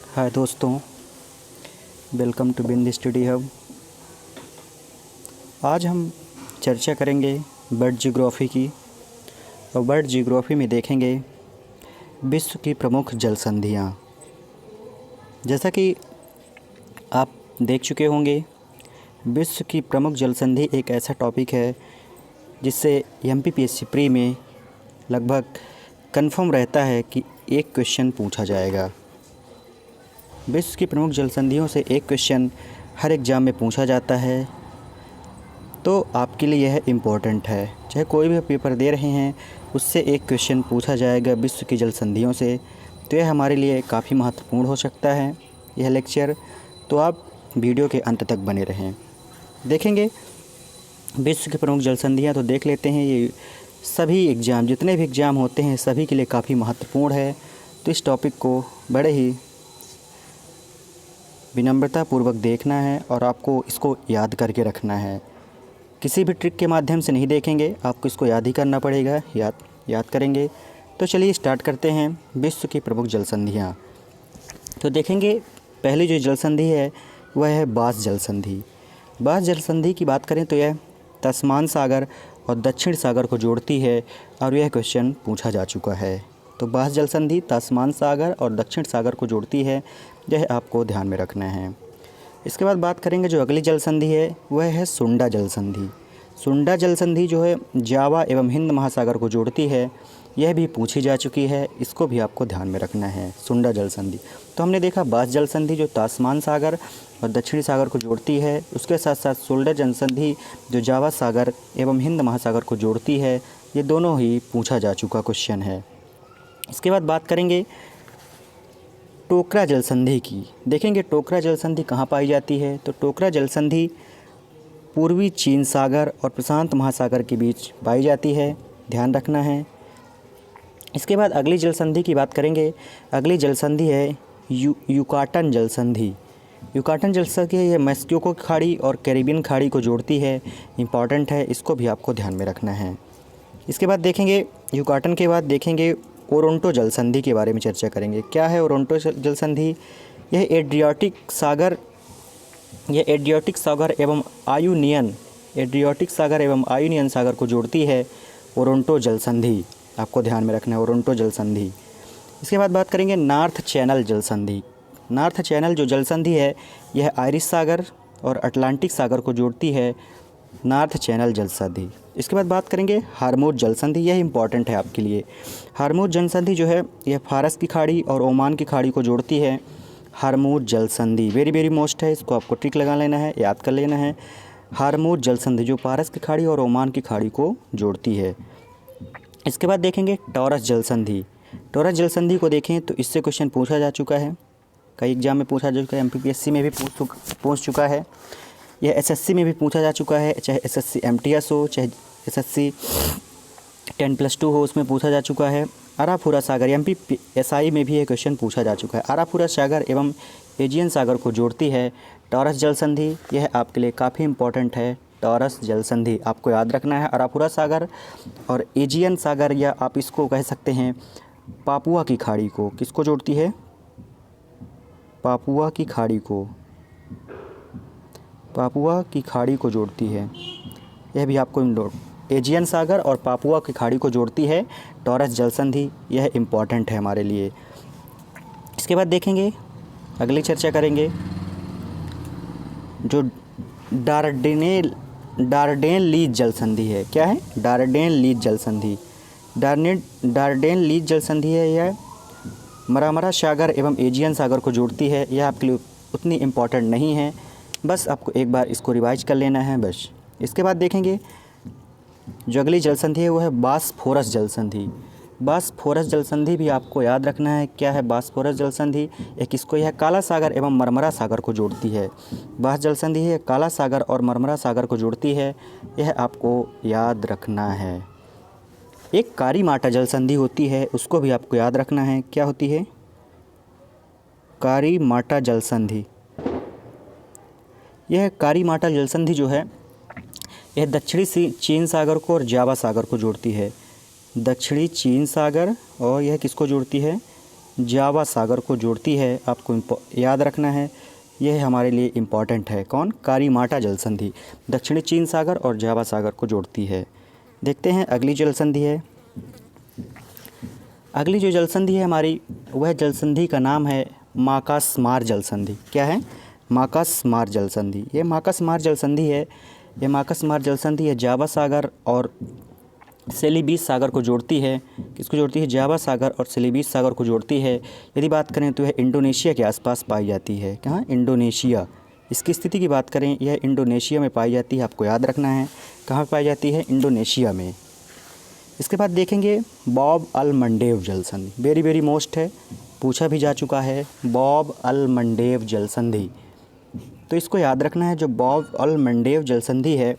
हाय दोस्तों, welcome to Bind study hub. आज हम चर्चा करेंगे बर्ड जियोग्राफी की। और बर्ड जियोग्राफी में देखेंगे विश्व की प्रमुख जल संधियाँ। जैसा कि आप देख चुके होंगे, विश्व की प्रमुख जल संधि एक ऐसा टॉपिक है जिससे MPPSC प्री में लगभग कंफर्म रहता है कि एक क्वेश्चन पूछा जाएगा। विश्व की प्रमुख जल संधियों से एक क्वेश्चन हर एग्ज़ाम में पूछा जाता है, तो आपके लिए यह इम्पोर्टेंट है। चाहे कोई भी पेपर दे रहे हैं, उससे एक क्वेश्चन पूछा जाएगा विश्व की जल संधियों से, तो यह हमारे लिए काफ़ी महत्वपूर्ण हो सकता है यह लेक्चर। तो आप वीडियो के अंत तक बने रहें। देखेंगे विश्व की प्रमुख जल संधियाँ, तो देख लेते हैं। ये सभी एग्ज़ाम, जितने भी एग्ज़ाम होते हैं, सभी के लिए काफ़ी महत्वपूर्ण है। तो इस टॉपिक को बड़े ही विनम्रतापूर्वक देखना है और आपको इसको याद करके रखना है। किसी भी ट्रिक के माध्यम से नहीं देखेंगे, आपको इसको याद ही करना पड़ेगा। याद करेंगे। तो चलिए स्टार्ट करते हैं। विश्व की प्रमुख जल संधियाँ। तो देखेंगे पहली जो जल संधि है वह है बास जल संधि। बास जल संधि की बात करें तो यह तस्मान सागर और दक्षिण सागर को जोड़ती है और यह क्वेश्चन पूछा जा चुका है। तो बास जल संधि तस्मान सागर और दक्षिण सागर को जोड़ती है, यह आपको ध्यान में रखना है। इसके बाद बात करेंगे जो अगली जल संधि है वह है सुंडा जल संधि। सुंडा जल संधि जो है जावा एवं हिंद महासागर को जोड़ती है, यह भी पूछी जा चुकी है, इसको भी आपको ध्यान में रखना है। सुंडा जल संधि तो हमने देखा बास जल संधि जो तास्मान सागर और दक्षिणी सागर को जोड़ती है, उसके साथ साथ सुंडा जल संधि जो जावा सागर एवं हिंद महासागर को जोड़ती है, ये दोनों ही पूछा जा चुका क्वेश्चन है। इसके बाद बात करेंगे टोकरा जल संधि की। देखेंगे टोकरा जल संधि कहाँ पाई जाती है। तो टोकरा जल संधि पूर्वी चीन सागर और प्रशांत महासागर के बीच पाई जाती है, ध्यान रखना है। इसके बाद अगली जल संधि की बात करेंगे। अगली जल संधि है युकाटन जल संधि। युकाटन जल संधि यह मैक्सिको की खाड़ी और कैरिबियन खाड़ी को जोड़ती है, इम्पॉर्टेंट है, इसको भी आपको ध्यान में रखना है। इसके बाद देखेंगे युकाटन के बाद देखेंगे ओरोंटो जल संधि के बारे में चर्चा करेंगे। क्या है ओरोंटो जल संधि? यह एड्रियाटिक सागर एवं आयोनियन सागर को जोड़ती है। ओरोंटो जल संधि आपको ध्यान में रखना है, ओरोंटो जल संधि। इसके बाद बात करेंगे नॉर्थ चैनल जल संधि। नॉर्थ चैनल जो जल संधि है यह आयरिश सागर और अटलांटिक सागर को जोड़ती है, नॉर्थ चैनल जल संधि। इसके बाद बात करेंगे हरमुज जल संधि, यह इंपॉर्टेंट है आपके लिए। हरमुज जल संधि जो है यह फारस की खाड़ी और ओमान की खाड़ी को जोड़ती है। हरमुज जल संधि वेरी मोस्ट है, इसको आपको टिक लगा लेना है, याद कर लेना है। हरमुज जल संधि जो फारस की खाड़ी और ओमान की खाड़ी को जोड़ती है। इसके बाद देखेंगे टॉरस जल संधि। टॉरस जल संधि को देखें तो इससे क्वेश्चन पूछा जा चुका है, कई एग्जाम में पूछा जा चुका है, MPPSC में भी पूछ चुका है, यह SSC में भी पूछा जा चुका है, चाहे SSC MTS हो, चाहे SSC 10+2 हो, उसमें पूछा जा चुका है। आराफुरा सागर MPSI में भी यह क्वेश्चन पूछा जा चुका है। आराफुरा सागर एवं एजियन सागर को जोड़ती है टॉरस जल संधि, यह आपके लिए काफ़ी इंपॉर्टेंट है। टॉरस जल संधि आपको याद रखना है। आराफुरा सागर और एजियन सागर, या आप इसको कह सकते हैं पापुआ की खाड़ी को, किसको जोड़ती है? पापुआ की खाड़ी को जोड़ती है, यह भी आपको एजियन सागर और पापुआ की खाड़ी को जोड़ती है टॉरस जल संधि, यह इम्पॉर्टेंट है हमारे लिए। इसके बाद देखेंगे अगली चर्चा करेंगे जो डार्डेन लीज जल संधि है। क्या है? डार्डेन लीज जल संधि। डार्डेन लीज जल संधि है, यह मरामरा सागर एवं एजियन सागर को जोड़ती है, यह आपके लिए उतनी इम्पॉर्टेंट नहीं है, बस आपको एक बार इसको रिवाइज कर लेना है बस। इसके बाद देखेंगे जो अगली जल संधि है वो है बासफोरस जल संधि। बासफोरस जल संधि भी आपको याद रखना है। क्या है बासफोरस जल संधि? एक इसको यह काला सागर एवं मरमरा सागर को जोड़ती है। बास जल संधि है काला सागर और मरमरा सागर को जोड़ती है, यह आपको याद रखना है। एक कारी माटा जल संधि होती है, उसको भी आपको याद रखना है। क्या होती है? कारी माटा जल संधि। यह कारी माटा जल संधि जो है यह दक्षिणी चीन सागर को और जावा सागर को जोड़ती है। दक्षिणी चीन सागर और यह किसको जोड़ती है? जावा सागर को जोड़ती है। आपको याद रखना है, यह हमारे लिए इम्पॉर्टेंट है। कौन? कारीमाटा जल संधि दक्षिणी चीन सागर और जावा सागर को जोड़ती है। देखते हैं अगली जल संधि है। अगली जो जल संधि है हमारी, वह जल संधि का नाम है माकास्मार जल संधि। क्या है? माकास्मार जल संधि। ये माकास्मार जल संधि है, ये माकास्मार जल संधि है जावा सागर और सेलिबीस सागर को जोड़ती है। किसको जोड़ती है? जावा सागर और सेलिबीस सागर को जोड़ती है। यदि बात करें तो यह इंडोनेशिया के आसपास पाई जाती है। कहाँ? इंडोनेशिया। इसकी स्थिति की बात करें, यह इंडोनेशिया में पाई जाती है। आपको याद रखना है कहाँ पाई जाती है? इंडोनेशिया में। इसके बाद देखेंगे बॉब अलमंडेव जल संधि। वेरी वेरी मोस्ट है, पूछा भी जा चुका है। बॉब अलमंडेव जल संधि, तो इसको याद रखना है। जो बॉब अलमंडेव जल संधि है,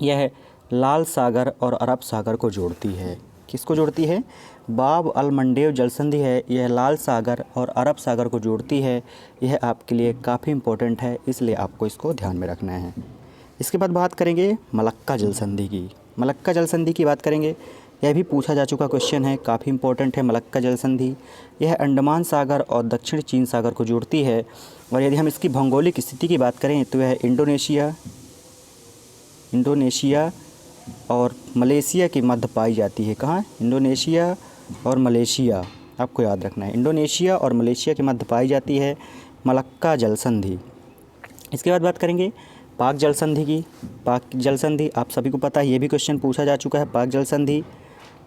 यह लाल सागर और अरब सागर को जोड़ती है। किसको जोड़ती है? बॉब अलमंडेव जल संधि है, यह लाल सागर और अरब सागर को जोड़ती है। यह आपके लिए काफ़ी इम्पोर्टेंट है, इसलिए आपको इसको ध्यान में रखना है। इसके बाद बात करेंगे मलक्का जल संधि की। मलक्का जल संधि की बात करेंगे, यह भी पूछा जा चुका क्वेश्चन है, काफ़ी इम्पोर्टेंट है। मलक्का जल संधि यह अंडमान सागर और दक्षिण चीन सागर को जोड़ती है। और यदि हम इसकी भौगोलिक स्थिति की बात करें तो यह इंडोनेशिया और मलेशिया के मध्य पाई जाती है। कहाँ? इंडोनेशिया और मलेशिया, आपको याद रखना है। इंडोनेशिया और मलेशिया के मध्य पाई जाती है मलक्का जल संधि। इसके बाद बात करेंगे पाक जल संधि की। पाक जल संधि आप सभी को पता है, ये भी क्वेश्चन पूछा जा चुका है। पाक जल संधि,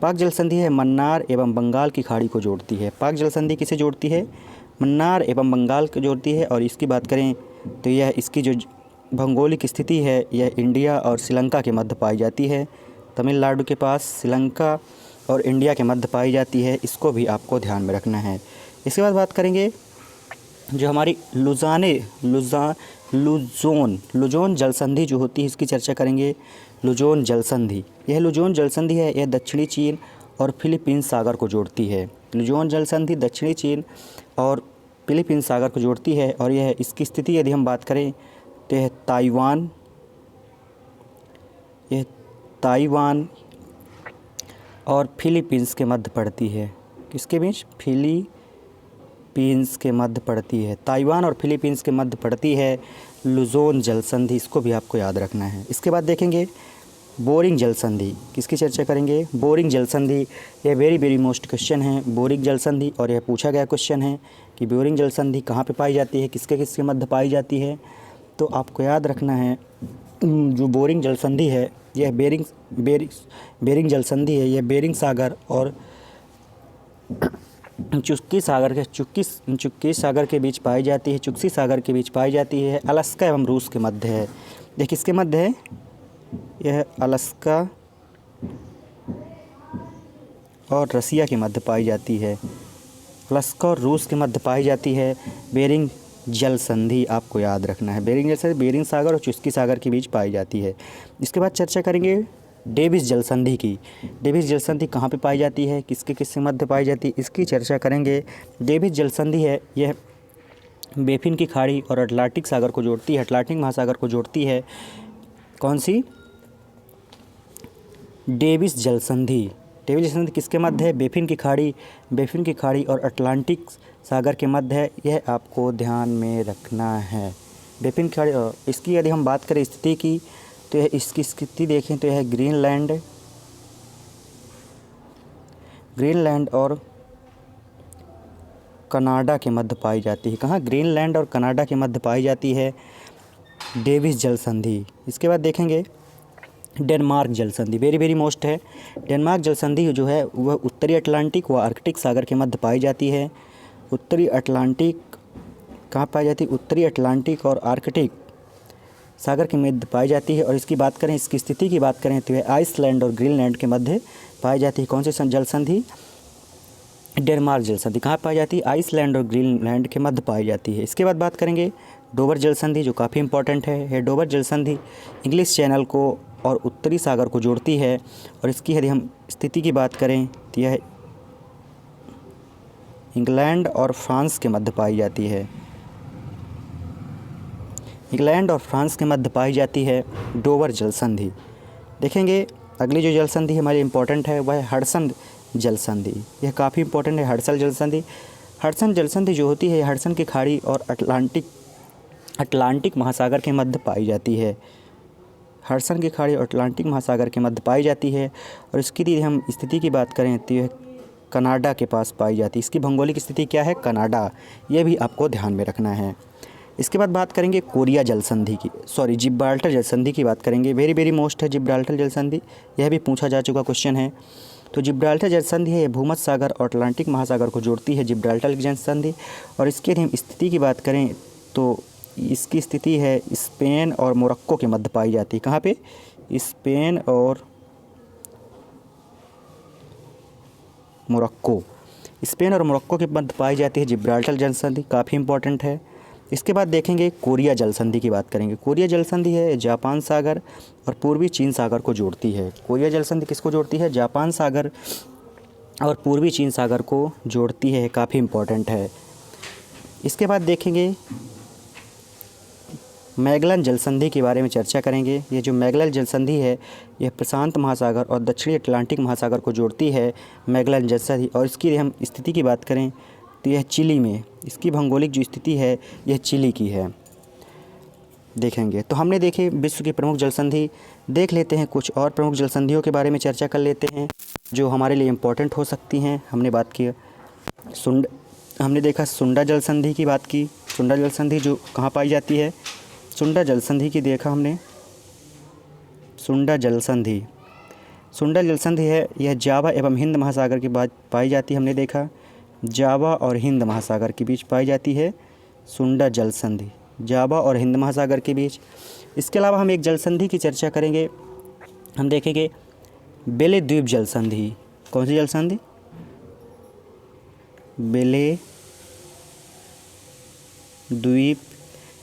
पाक जल संधि है मन्नार एवं बंगाल की खाड़ी को जोड़ती है। पाक जल संधि किसे जोड़ती है? मन्नार एवं बंगाल को जोड़ती है। और इसकी बात करें तो यह इसकी जो भौगोलिक स्थिति है, यह इंडिया और श्रीलंका के मध्य पाई जाती है। तमिलनाडु के पास श्रीलंका और इंडिया के मध्य पाई जाती है। इसको भी आपको ध्यान में रखना है। इसके बाद बात करेंगे जो हमारी लुजोन जल संधि जो होती है, इसकी चर्चा करेंगे। लुजोन जल संधि, यह लुजोन जल संधि है, यह दक्षिणी चीन और फिलीपींस सागर को जोड़ती है। लुजोन जल संधि दक्षिणी चीन और फिलीपींस सागर को जोड़ती है। और यह इसकी स्थिति यदि हम बात करें तो यह ताइवान और फिलीपींस के मध्य पड़ती है। किसके बीच? फिलीपींस के मध्य पड़ती है। ताइवान और फिलीपींस के मध्य पड़ती है लुजोन जल संधि, इसको भी आपको याद रखना है। इसके बाद देखेंगे बोरिंग जल संधि। किसकी चर्चा करेंगे? बोरिंग जल संधि। यह वेरी वेरी मोस्ट क्वेश्चन है, बोरिंग जल संधि। और यह पूछा गया क्वेश्चन है कि बोरिंग जल संधि कहाँ पे पाई जाती है, किसके किसके मध्य पाई जाती है। तो आपको याद रखना है जो बोरिंग जल संधि है, यह बेरिंग जल संधि है, यह बेरिंग सागर और चुस्की सागर के बीच पाई जाती है। चुस्की सागर के बीच पाई जाती है। अलास्का एवं रूस के मध्य है। यह किसके मध्य है? यह अलास्का और रसिया के मध्य पाई जाती है। अलास्का और रूस के मध्य पाई जाती है बेरिंग जल संधि, आपको याद रखना है। बेरिंग जल संधि बेरिंग सागर और चुस्की सागर के बीच पाई जाती है। इसके बाद चर्चा करेंगे डेविस जल संधि की। डेविस जल संधि कहाँ पे पाई जाती है, किसके किसके मध्य पाई जाती है, इसकी चर्चा करेंगे। डेविस जल संधि है, यह बेफिन की खाड़ी और अटलांटिक सागर को जोड़ती है, अटलांटिक महासागर को जोड़ती है। कौन सी? डेविस जल संधि। डेविस जल संधि किसके मध्य है? बेफिन की खाड़ी और अटलांटिक सागर के मध्य है। यह आपको ध्यान में रखना है। बेफिन की खाड़ी। इसकी यदि हम बात करें स्थिति की, तो यह इसकी स्थिति देखें तो यह ग्रीनलैंड और कनाडा के मध्य पाई जाती है। कहाँ? ग्रीनलैंड और कनाडा के मध्य पाई जाती है डेविस जल संधि। इसके बाद देखेंगे डेनमार्क जल संधि। वेरी वेरी मोस्ट है। डेनमार्क जल संधि जो है वह उत्तरी अटलांटिक व आर्कटिक सागर के मध्य पाई जाती है। उत्तरी अटलांटिक कहाँ पाई जाती है? उत्तरी अटलांटिक और आर्कटिक सागर के मध्य पाई जाती है। और इसकी बात करें, इसकी स्थिति की बात करें तो यह आइसलैंड और ग्रीनलैंड के मध्य पाई जाती है। कौन सी जल संधि? डेनमार्क जल संधि। कहाँ पाई जाती है? आइसलैंड और ग्रीनलैंड के मध्य पाई जाती है। इसके बाद बात करेंगे डोवर जल संधि, जो काफ़ी इंपॉर्टेंट है। यह डोवर जल संधि इंग्लिश चैनल को और उत्तरी सागर को जोड़ती है। और इसकी यदि हम स्थिति की बात करें तो यह इंग्लैंड और फ्रांस के मध्य पाई जाती है। इंग्लैंड और फ्रांस के मध्य पाई जाती है डोवर जल संधि। देखेंगे अगली जो जल संधि हमारी इम्पोर्टेंट है वह है हडसन जल संधि। यह काफ़ी इंपॉर्टेंट है। हडसन जल संधि हडसन जलसंधि जो होती है हडसन की खाड़ी और अटलांटिक महासागर के मध्य पाई जाती है। हडसन की खाड़ी और अटलांटिक महासागर के मध्य पाई जाती है। और इसकी यदि हम स्थिति की बात करें तो यह कनाडा के पास पाई जाती है। इसकी भौगोलिक स्थिति क्या है? कनाडा। यह भी आपको ध्यान में रखना है। इसके बाद बात करेंगे कोरिया जलसंधि की, जिब्राल्टर जलसंधि की बात करेंगे। वेरी मोस्ट है जिब्राल्टर जलसंधि, यह भी पूछा जा चुका क्वेश्चन है। तो जिब्राल्टर जलसंधि है, भूमध्य सागर और अटलांटिक महासागर को जोड़ती है जिब्राल्टर जलसंधि। और इसकी यदि हम स्थिति की बात करें तो इसकी स्थिति है स्पेन और मोरक्को के मध्य पाई जाती है। कहाँ पे? स्पेन और मोरक्को के मध्य पाई जाती है जिब्राल्टर जलसंधि, काफ़ी इंपॉर्टेंट है। इसके बाद देखेंगे कोरिया जलसंधि की बात करेंगे। कोरिया जलसंधि है जापान सागर और पूर्वी चीन सागर को जोड़ती है। कोरिया जलसंधि किसको जोड़ती है? जापान सागर और पूर्वी चीन सागर को जोड़ती है, काफ़ी इंपॉर्टेंट है। इसके बाद देखेंगे मैगलन जलसंधि के बारे में चर्चा करेंगे। ये जो मैगलन जलसंधि है यह प्रशांत महासागर और दक्षिणी अटलांटिक महासागर को जोड़ती है मैगलन जलसंधि। और इसकी हम स्थिति की बात करें तो यह चिली में, इसकी भौगोलिक जो स्थिति है यह चिली की है, देखेंगे। तो हमने देखे विश्व की प्रमुख जलसंधि, देख लेते हैं कुछ और प्रमुख जलसंधियों के बारे में चर्चा कर लेते हैं जो हमारे लिए इम्पोर्टेंट हो सकती हैं। हमने देखा सुंडा जलसंधि की बात की। सुंडा जलसंधि जो कहाँ पाई जाती है? सुंडा जलसंधि की देखा हमने। सुंडा जलसंधि है यह जावा एवं हिंद महासागर के बाद पाई जाती है। हमने देखा जावा और हिंद महासागर के बीच पाई जाती है सुंडा जलसंधि, जावा और हिंद महासागर के बीच। इसके अलावा हम एक जलसंधि की चर्चा करेंगे। हम देखेंगे बेले द्वीप जलसंधि। कौन सी जलसंधि? बेले द्वीप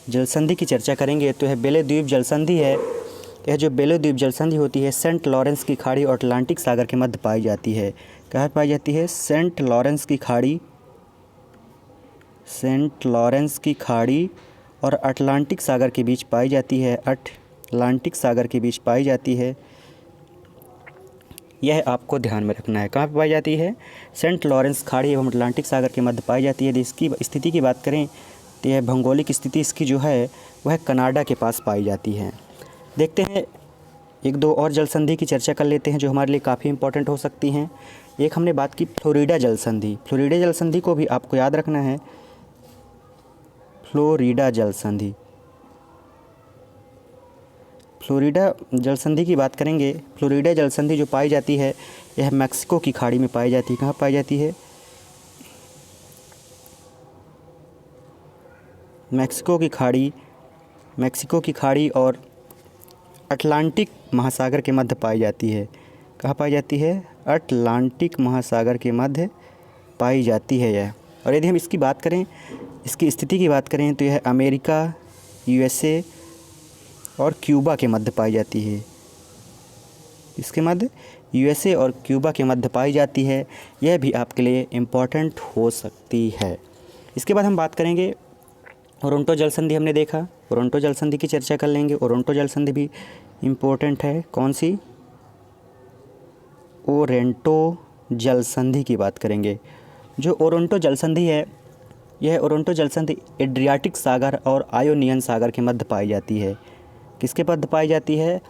जलसंधि की चर्चा करेंगे। तो यह बेले द्वीप जलसंधि है, यह जो बेले द्वीप जलसंधि होती है सेंट लॉरेंस की खाड़ी और अटलांटिक सागर के मध्य पाई जाती है। कहाँ पाई जाती है? सेंट लॉरेंस की खाड़ी और अटलांटिक सागर के बीच पाई जाती है। अटलांटिक सागर के बीच पाई जाती है, यह आपको ध्यान में रखना है। कहाँ पर पाई जाती है? सेंट लॉरेंस खाड़ी एवं अटलांटिक सागर के मध्य पाई जाती है। इसकी स्थिति की बात करें तो यह भौगोलिक स्थिति इसकी जो है वह कनाडा के पास पाई जाती है। देखते हैं एक दो और जलसंधि की चर्चा कर लेते हैं जो हमारे लिए काफ़ी इंपॉर्टेंट हो सकती हैं। एक हमने बात की फ्लोरिडा जलसंधि। फ्लोरिडा जलसंधि को भी आपको याद रखना है। फ्लोरिडा जलसंधि की बात करेंगे। फ्लोरिडा जलसंधि जो पाई जाती है यह मैक्सिको की खाड़ी में पाई जाती है। कहाँ पाई जाती है? मैक्सिको की खाड़ी और अटलांटिक महासागर के मध्य पाई जाती है। कहाँ पाई जाती है? अटलांटिक महासागर के मध्य पाई जाती है यह। और यदि हम इसकी बात करें, इसकी स्थिति की बात करें तो यह अमेरिका, यूएसए और क्यूबा के मध्य पाई जाती है। इसके मध्य यूएसए और क्यूबा के मध्य पाई जाती है, यह भी आपके लिए इम्पॉर्टेंट हो सकती है। इसके बाद हम बात करेंगे ओरोंटो जलसंधि। हमने देखा, ओरोंटो जलसंधि की चर्चा कर लेंगे। ओरोंटो जलसंधि भी इम्पोर्टेंट है। कौन सी? ओरोंटो जलसंधि की बात करेंगे। जो ओरोंटो जलसंधि है यह ओरोंटो जलसंधि एड्रियाटिक सागर और आयोनियन सागर के मध्य पाई जाती है। किसके मध्य पाई जाती है?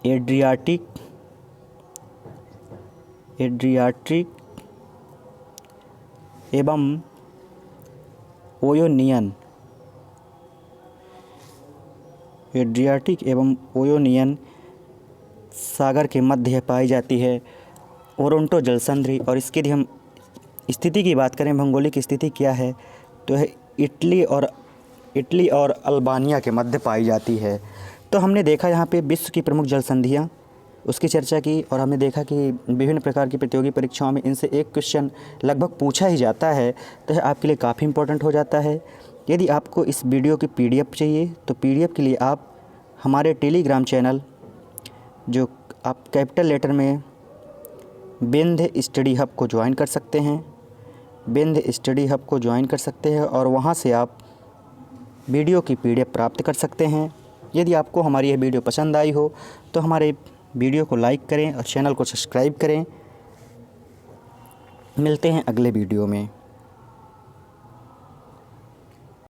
एड्रियाटिक एवं ओयोनियन, एड्रियाटिक एवं ओयोनियन सागर के मध्य पाई जाती है ओरोंटो जलसंधि। और इसकी यदि हम स्थिति की बात करें, भौगोलिक स्थिति क्या है, तो है इटली और अल्बानिया के मध्य पाई जाती है। तो हमने देखा यहाँ पे विश्व की प्रमुख जलसंधियाँ, उसकी चर्चा की। और हमने देखा कि विभिन्न प्रकार की प्रतियोगी परीक्षाओं में इनसे एक क्वेश्चन लगभग पूछा ही जाता है, तो यह आपके लिए काफ़ी इंपॉर्टेंट हो जाता है। यदि आपको इस वीडियो की PDF चाहिए तो PDF के लिए आप हमारे टेलीग्राम चैनल, जो आप कैपिटल लेटर में बिंद स्टडी हब को ज्वाइन कर सकते हैं, बिंद स्टडी हब को ज्वाइन कर सकते हैं और वहाँ से आप वीडियो की PDF प्राप्त कर सकते हैं। यदि आपको हमारी यह वीडियो पसंद आई हो तो हमारे वीडियो को लाइक करें और चैनल को सब्सक्राइब करें। मिलते हैं अगले वीडियो में।